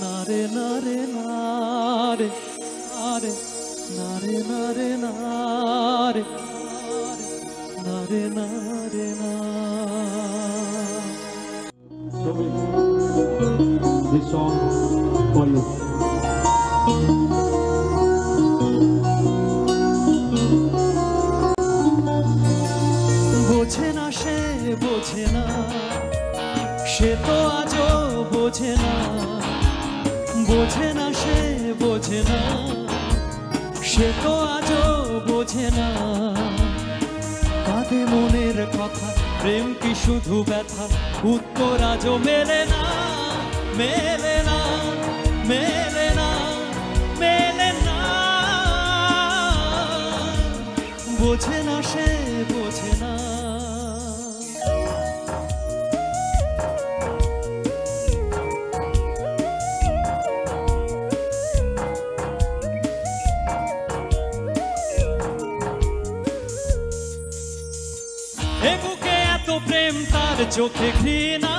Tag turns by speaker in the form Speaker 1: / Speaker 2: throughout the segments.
Speaker 1: নারে নারে নারে নারে নারে নারে নারে নারে নারে না।
Speaker 2: This song for you.
Speaker 1: বোঝে না সে বোঝে না, সে তো আজও বোঝে না। বোঝে না সে বোঝে না, সে তো আজও বোঝে না। কাঁদে মনের কথা, প্রেম কি শুধু ব্যথা, উত্তর আজও মেলে না, মেলে না, মেলে না, মেলে না। বোঝে না সে বোঝে না। এ বুকে এত প্রেম, তার চোখে ঘৃণা,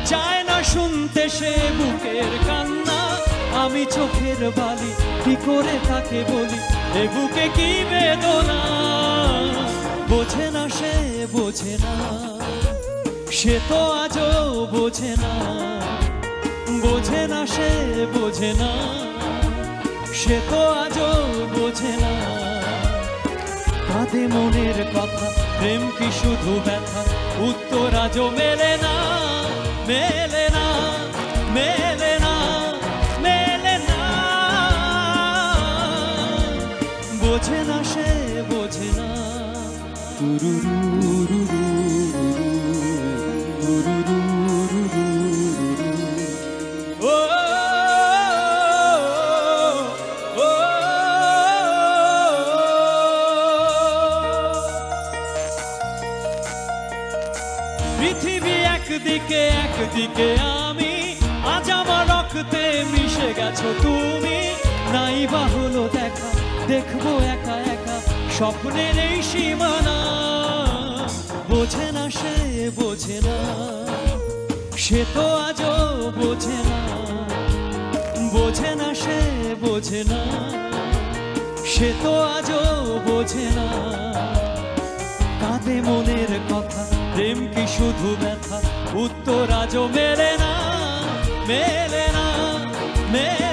Speaker 1: চায় না শুনতে সে বুকের কান্না। আমি চোখের বালি কি করে তাকে বলি, এ বুকে কি বেদনা। বোঝে না সে বোঝে না, সে তো আজও বোঝে না। বোঝে না সে বোঝে না, সে তো আজও বোঝে না। কাঁদে মনের কথা, প্রেম কি শুধু ব্যথা, উত্তর আজও মেলে না, মেলে না, মেলে না, মেলে না। বোঝে না সে বোঝে না। পৃথিবী একদিকে একদিকে আমি, আজ আমার রক্তে মিশে গেছো তুমি। নাই বা হলো দেখা, দেখবো একা একা স্বপ্নের এই সীমানা। বোঝে না সে বোঝে না, সে তো আজও বোঝে না। বোঝে না সে বোঝে না, সে তো আজও বোঝে না। কাঁদে মনের কথা, প্রেম কি শুধু ব্যথা, উত্তর আজও মেলে না, মেলে না, মেলে